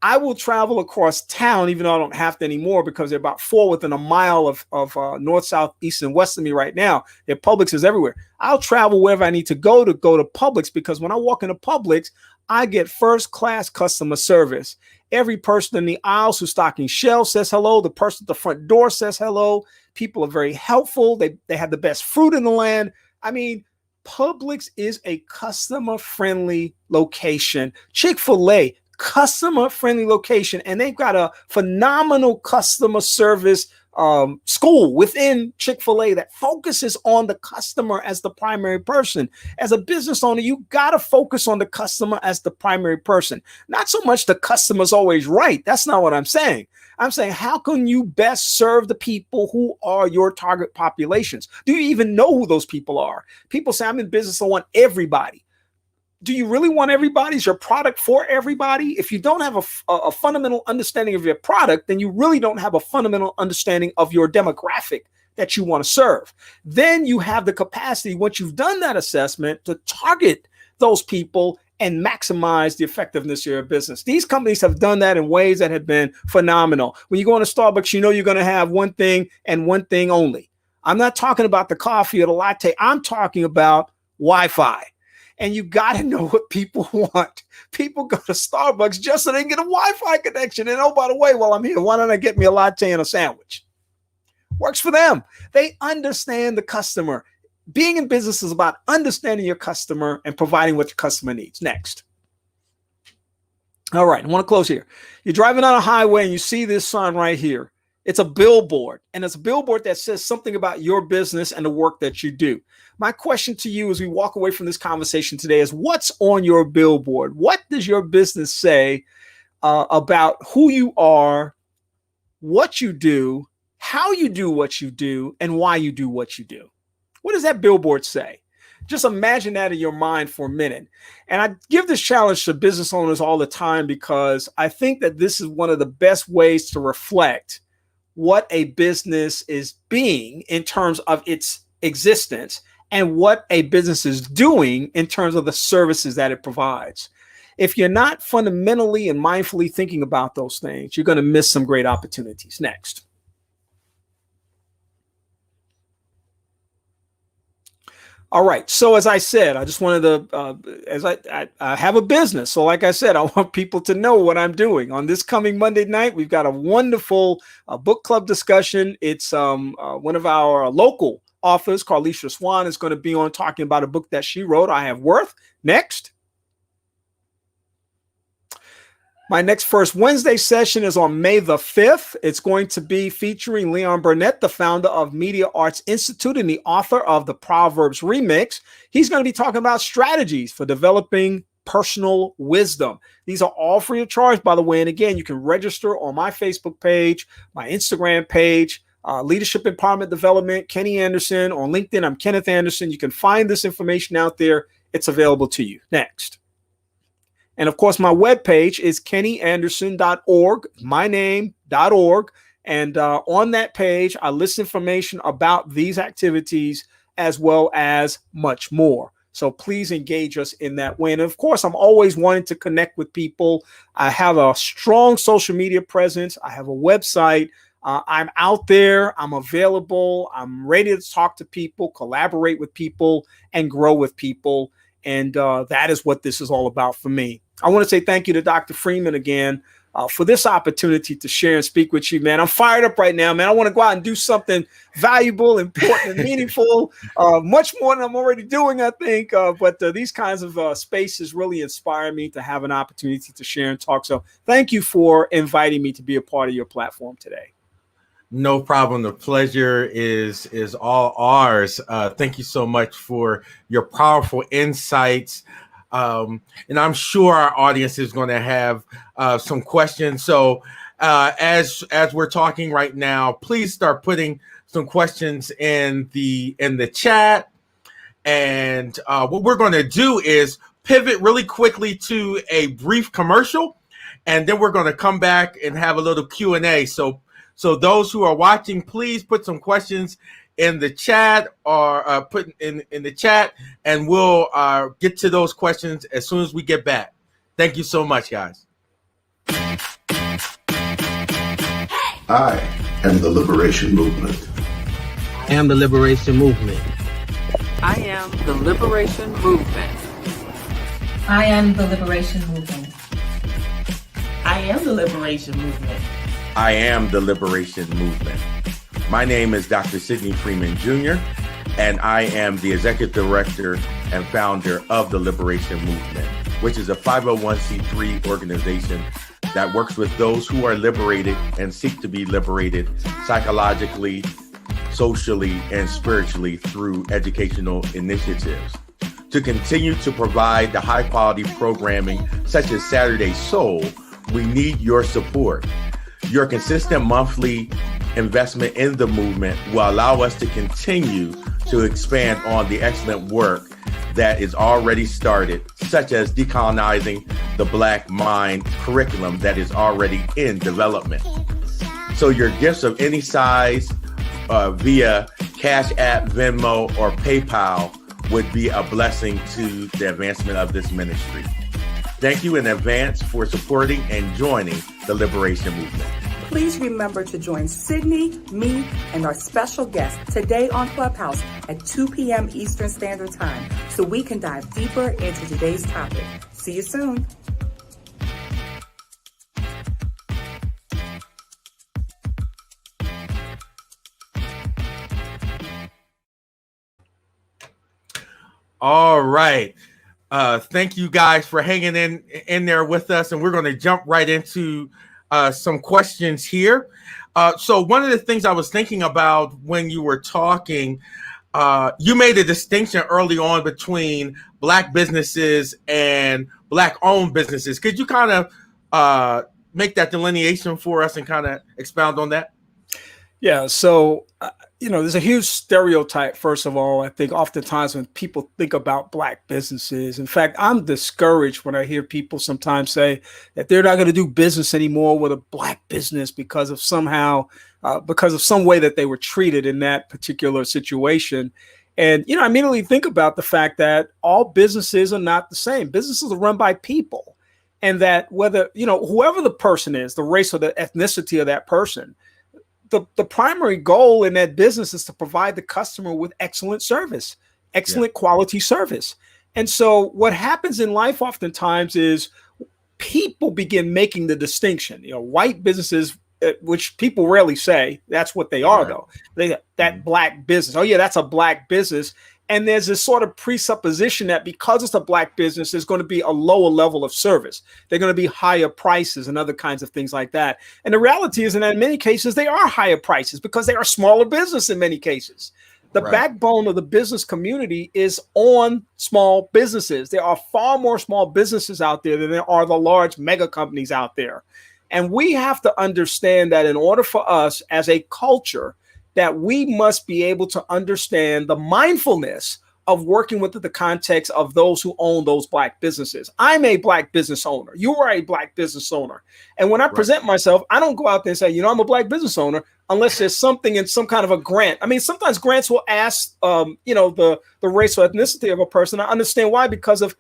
I will travel across town, even though I don't have to anymore because they're about 4 within a mile of north, south, east, and west of me right now. Their Publix is everywhere. I'll travel wherever I need to go to Publix because when I walk into Publix, I get first-class customer service. Every person in the aisles who's stocking shelves says hello. The person at the front door says hello. People are very helpful. They have the best fruit in the land. I mean, Publix is a customer-friendly location. Chick-fil-A, customer-friendly location, and they've got a phenomenal customer service school within Chick-fil-A that focuses on the customer as the primary person. As a business owner, you got to focus on the customer as the primary person. Not so much the customer's always right. That's not what I'm saying. I'm saying, how can you best serve the people who are your target populations? Do you even know who those people are? People say, I'm in business, I want everybody. Do you really want everybody? Is your product for everybody? If you don't have a fundamental understanding of your product, then you really don't have a fundamental understanding of your demographic that you want to serve. Then you have the capacity, once you've done that assessment, to target those people and maximize the effectiveness of your business. These companies have done that in ways that have been phenomenal. When you go into Starbucks, you know you're going to have one thing and one thing only. I'm not talking about the coffee or the latte. I'm talking about Wi-Fi. And you got to know what people want. People go to Starbucks just so they can get a Wi-Fi connection. And oh, by the way, while I'm here, why don't I get me a latte and a sandwich? Works for them. They understand the customer. Being in business is about understanding your customer and providing what your customer needs. Next. All right, I want to close here. You're driving on a highway and you see this sign right here. It's a billboard, and it's a billboard that says something about your business and the work that you do. My question to you as we walk away from this conversation today is, what's on your billboard? What does your business say about who you are, what you do, how you do what you do, and why you do what you do? What does that billboard say? Just imagine that in your mind for a minute. And I give this challenge to business owners all the time because I think that this is one of the best ways to reflect what a business is being in terms of its existence and what a business is doing in terms of the services that it provides. If you're not fundamentally and mindfully thinking about those things, you're going to miss some great opportunities. Next. All right. So as I said, I just wanted to, I have a business. So like I said, I want people to know what I'm doing. On this coming Monday night, we've got a wonderful book club discussion. It's one of our local authors, Carlisha Swan, is going to be on talking about a book that she wrote, I Have Worth. Next. My next First Wednesday session is on May the 5th. It's going to be featuring Leon Burnett, the founder of Media Arts Institute and the author of the Proverbs Remix. He's going to be talking about strategies for developing personal wisdom. These are all free of charge, by the way. And again, you can register on my Facebook page, my Instagram page, Leadership Empowerment Development, Kenny Anderson. On LinkedIn, I'm Kenneth Anderson. You can find this information out there. It's available to you. Next. And of course, my webpage is kennyanderson.org, myname.org. And on that page, I list information about these activities as well as much more. So please engage us in that way. And of course, I'm always wanting to connect with people. I have a strong social media presence. I have a website. I'm out there. I'm available. I'm ready to talk to people, collaborate with people, and grow with people. And that is what this is all about for me. I want to say thank you to Dr. Freeman again for this opportunity to share and speak with you, man. I'm fired up right now, man. I want to go out and do something valuable, important, and meaningful, much more than I'm already doing, I think. But these kinds of spaces really inspire me to have an opportunity to share and talk. So thank you for inviting me to be a part of your platform today. No problem. The pleasure is all ours. Thank you so much for your powerful insights. And I'm sure our audience is going to have some questions. So as we're talking right now, please start putting some questions in the chat. And what we're going to do is pivot really quickly to a brief commercial, and then we're going to come back and have a little Q&A. So those who are watching, please put some questions in the chat or put in the chat, and we'll get to those questions as soon as we get back. Thank you so much, guys. I am the Liberation Movement. I am the Liberation Movement. I am the Liberation Movement. I am the Liberation Movement. I am the Liberation Movement. I am the Liberation Movement. My name is Dr. Sidney Freeman Jr., and I am the Executive Director and founder of the Liberation Movement, which is a 501c3 organization that works with those who are liberated and seek to be liberated psychologically, socially, and spiritually through educational initiatives. To continue to provide the high-quality programming such as Saturday Soul, we need your support. Your consistent monthly investment in the movement will allow us to continue to expand on the excellent work that is already started, such as decolonizing the Black mind curriculum that is already in development. So your gifts of any size via Cash App, Venmo, or PayPal would be a blessing to the advancement of this ministry. Thank you in advance for supporting and joining the Liberation Movement. Please remember to join Sydney, me, and our special guest today on Clubhouse at 2 p.m. Eastern Standard Time so we can dive deeper into today's topic. See you soon. All right. Thank you guys for hanging in there with us, and we're going to jump right into some questions here. So one of the things I was thinking about when you were talking, you made a distinction early on between Black businesses and Black-owned businesses. Could you kind of make that delineation for us and kind of expound on that? Yeah, so there's a huge stereotype, first of all. I think oftentimes when people think about Black businesses, in fact, I'm discouraged when I hear people sometimes say that they're not going to do business anymore with a Black business because of some way that they were treated in that particular situation. And, I immediately think about the fact that all businesses are not the same. Businesses are run by people, and that whether, whoever the person is, the race or the ethnicity of that person, the primary goal in that business is to provide the customer with excellent service, excellent quality service. And so what happens in life oftentimes is people begin making the distinction. White businesses, which people rarely say, that's what they are, though. That Black business. Oh, yeah, that's a Black business. And there's this sort of presupposition that because it's a Black business, there's going to be a lower level of service. They're going to be higher prices and other kinds of things like that. And the reality is, that in many cases, they are higher prices because they are smaller business in many cases. The backbone of the business community is on small businesses. There are far more small businesses out there than there are the large mega companies out there. And we have to understand that in order for us as a culture, that we must be able to understand the mindfulness of working within the context of those who own those Black businesses. I'm a Black business owner. You are a Black business owner. And when I present myself, I don't go out there and say, I'm a Black business owner, unless there's something in some kind of a grant. I mean, sometimes grants will ask, the race or ethnicity of a person. I understand why, because of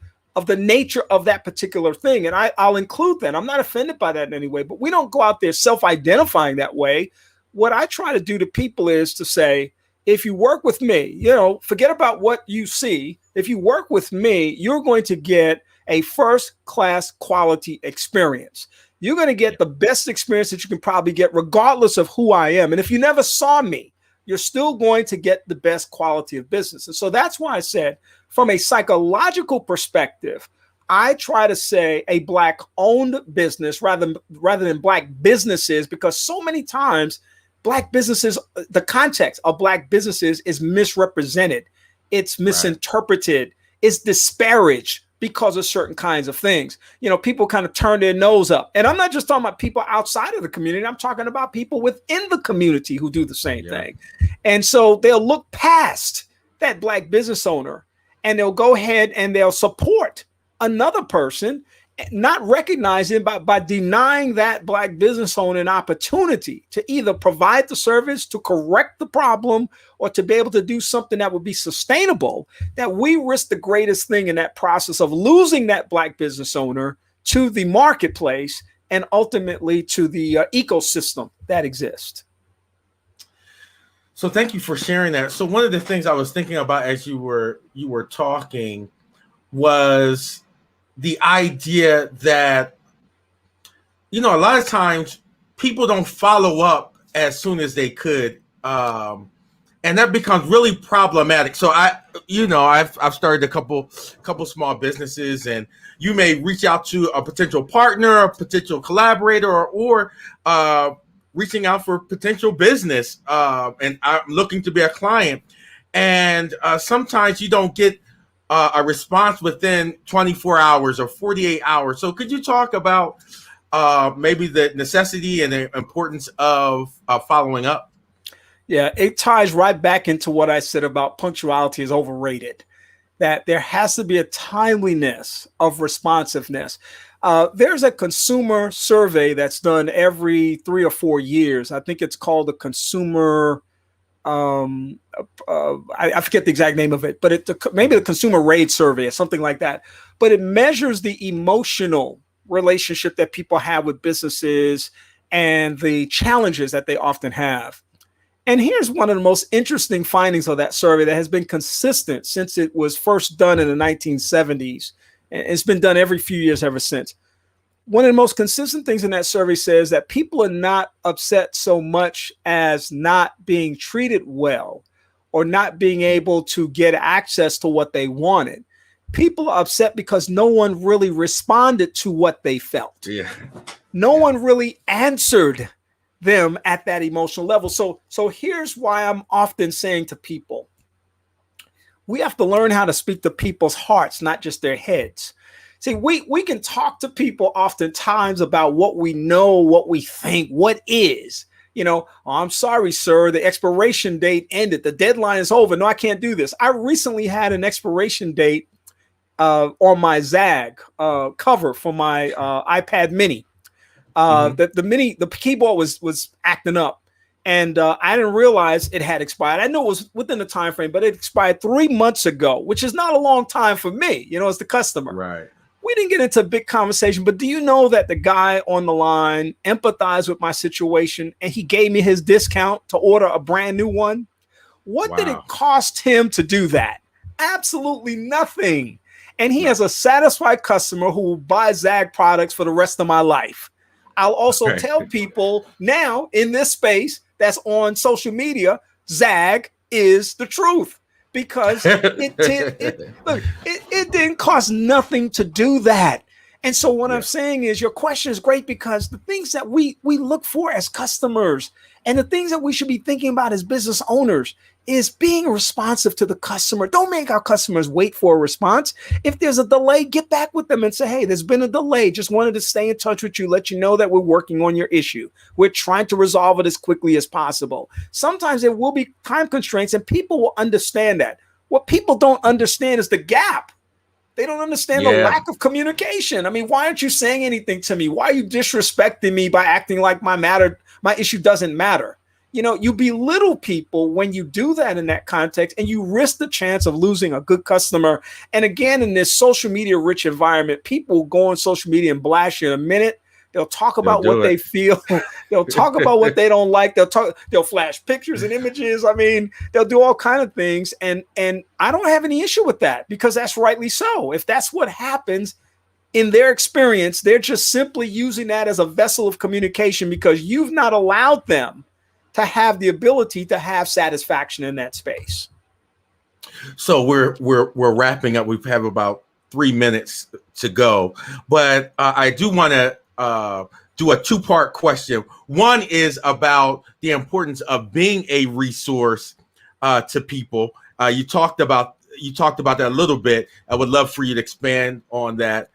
the nature of that particular thing. And I'll include that. I'm not offended by that in any way, but we don't go out there self-identifying that way. What I try to do to people is to say, if you work with me, forget about what you see. If you work with me, you're going to get a first-class quality experience. You're going to get the best experience that you can probably get, regardless of who I am. And if you never saw me, you're still going to get the best quality of business. And so that's why I said, from a psychological perspective, I try to say a Black-owned business rather than Black businesses, because so many times Black businesses, the context of Black businesses is misrepresented. It's misinterpreted. It's disparaged because of certain kinds of things. People kind of turn their nose up. And I'm not just talking about people outside of the community. I'm talking about people within the community who do the same thing. And so they'll look past that Black business owner and they'll go ahead and they'll support another person, not recognizing by denying that Black business owner an opportunity to either provide the service, to correct the problem, or to be able to do something that would be sustainable, that we risk the greatest thing in that process of losing that Black business owner to the marketplace and ultimately to the ecosystem that exists. So thank you for sharing that. So one of the things I was thinking about as you were talking was the idea that, a lot of times people don't follow up as soon as they could. And that becomes really problematic. So I've started a couple small businesses, and you may reach out to a potential partner, a potential collaborator, or reaching out for potential business. And I'm looking to be a client. And sometimes you don't get a response within 24 hours or 48 hours. So could you talk about maybe the necessity and the importance of following up? Yeah, it ties right back into what I said about punctuality is overrated, that there has to be a timeliness of responsiveness. There's a consumer survey that's done every 3 or 4 years. I think it's called the consumer, I forget the exact name of it, but maybe the consumer rate survey or something like that. But it measures the emotional relationship that people have with businesses and the challenges that they often have. And here's one of the most interesting findings of that survey that has been consistent since it was first done in the 1970s. And it's been done every few years ever since. One of the most consistent things in that survey says that people are not upset so much as not being treated well or not being able to get access to what they wanted. People are upset because no one really responded to what they felt. No one really answered them at that emotional level. So here's why I'm often saying to people, we have to learn how to speak to people's hearts, not just their heads. See, we can talk to people oftentimes about what we know, what we think, what is. Oh, I'm sorry, sir, the expiration date ended. The deadline is over. No, I can't do this. I recently had an expiration date on my Zag cover for my iPad mini. The keyboard was acting up, and I didn't realize it had expired. I knew it was within the time frame, but it expired 3 months ago, which is not a long time for me, as the customer. Right. We didn't get into a big conversation, but do you know that the guy on the line empathized with my situation and he gave me his discount to order a brand new one? What did it cost him to do that? Absolutely nothing. And he has a satisfied customer who will buy Zag products for the rest of my life. I'll also tell people now in this space that's on social media, Zag is the truth, because it didn't cost nothing to do that. And so what I'm saying is your question is great, because the things that we look for as customers and the things that we should be thinking about as business owners is being responsive to the customer. Don't make our customers wait for a response. If there's a delay, get back with them and say, hey, there's been a delay. Just wanted to stay in touch with you, let you know that we're working on your issue. We're trying to resolve it as quickly as possible. Sometimes there will be time constraints and people will understand that. What people don't understand is the gap. They don't understand the lack of communication. I mean, why aren't you saying anything to me? Why are you disrespecting me by acting like my issue doesn't matter? You know, you belittle people when you do that in that context, and you risk the chance of losing a good customer. And again, in this social media rich environment, people go on social media and blast you in a minute. They'll talk about what they feel. They'll talk about what they don't like. They'll flash pictures and images. I mean, they'll do all kinds of things. And I don't have any issue with that, because that's rightly so. If that's what happens in their experience, they're just simply using that as a vessel of communication because you've not allowed them to have the ability to have satisfaction in that space. So we're wrapping up. We have about 3 minutes to go, but I do want to do a two-part question. One is about the importance of being a resource to people. You talked about that a little bit. I would love for you to expound on that.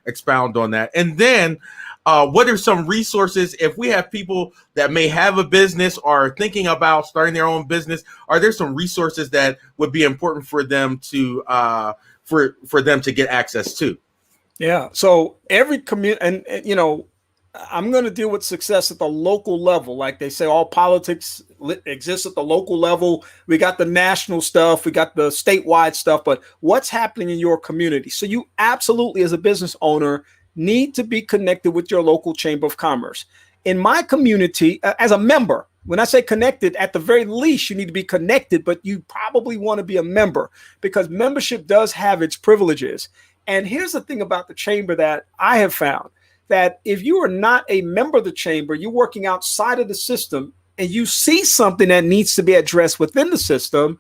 And then what are some resources if we have people that may have a business or are thinking about starting their own business? Are there some resources that would be important for them to for them to get access to? Yeah. So every community, and you know, I'm going to deal with success at the local level. Like they say, all politics exists at the local level. We got the national stuff, we got the statewide stuff, but what's happening in your community? So you absolutely, as a business owner, need to be connected with your local chamber of commerce. In my community, as a member, when I say connected, at the very least, you need to be connected, but you probably want to be a member, because membership does have its privileges. And here's the thing about the chamber that I have found, that if you are not a member of the chamber, you're working outside of the system, and you see something that needs to be addressed within the system,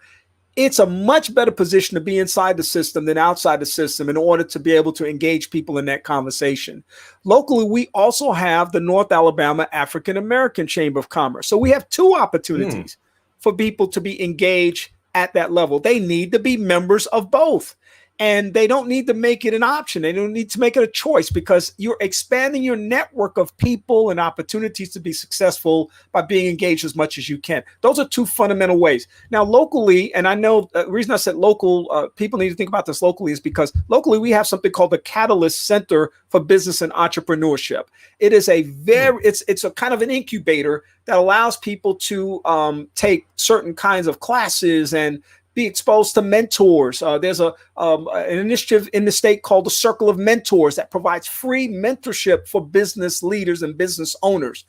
it's a much better position to be inside the system than outside the system in order to be able to engage people in that conversation. Locally, we also have the North Alabama African American Chamber of Commerce. So we have two opportunities for people to be engaged at that level. They need to be members of both. And they don't need to make it an option. They don't need to make it a choice, because you're expanding your network of people and opportunities to be successful by being engaged as much as you can. Those are two fundamental ways. Now, locally, and I know the reason I said local, people need to think about this locally, is because locally we have something called the Catalyst Center for Business and Entrepreneurship. It is a it's a kind of an incubator that allows people to take certain kinds of classes and be exposed to mentors. There's an initiative in the state called the Circle of Mentors that provides free mentorship for business leaders and business owners.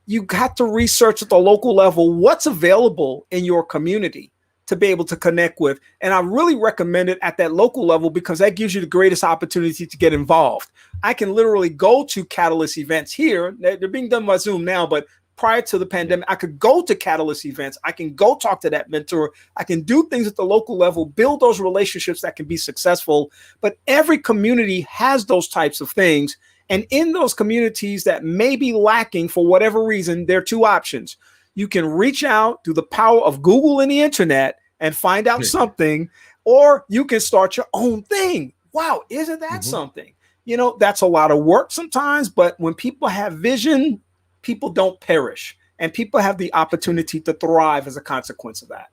You got to research at the local level what's available in your community to be able to connect with. And I really recommend it at that local level, because that gives you the greatest opportunity to get involved. I can literally go to Catalyst events here. They're being done by Zoom now, but prior to the pandemic, I could go to Catalyst events. I can go talk to that mentor. I can do things at the local level, build those relationships that can be successful. But every community has those types of things. And in those communities that may be lacking for whatever reason, there are two options. You can reach out through the power of Google and the internet and find out something, or you can start your own thing. Wow, isn't that something? You know, that's a lot of work sometimes, but when people have vision, people don't perish, and people have the opportunity to thrive as a consequence of that.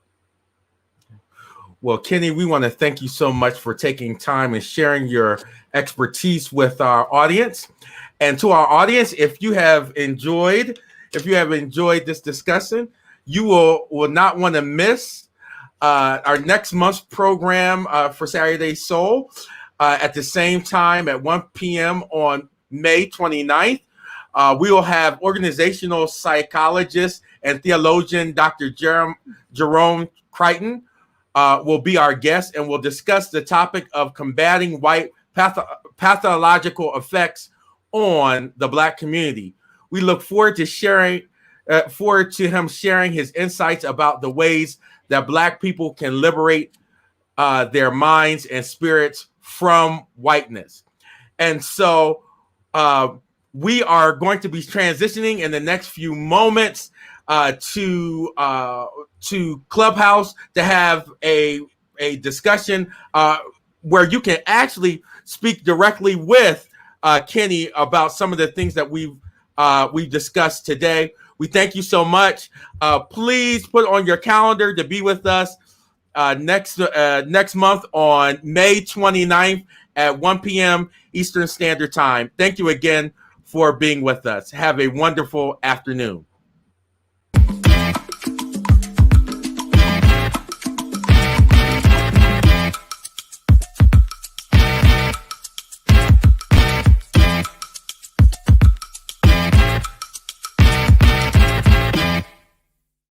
Well, Kenny, we want to thank you so much for taking time and sharing your expertise with our audience. And to our audience, if you have enjoyed this discussion, you will not want to miss our next month's program for Saturday Soul at the same time at 1 p.m. on May 29th. We will have organizational psychologist and theologian Dr. Jerome Crichton will be our guest, and we'll discuss the topic of combating white pathological effects on the Black community. We look forward to him sharing his insights about the ways that Black people can liberate their minds and spirits from whiteness. And so we are going to be transitioning in the next few moments to Clubhouse to have a discussion where you can actually speak directly with Kenny about some of the things that we've discussed today. We thank you so much. Please put on your calendar to be with us next month on May 29th at 1 p.m. Eastern Standard Time. Thank you again for being with us. Have a wonderful afternoon.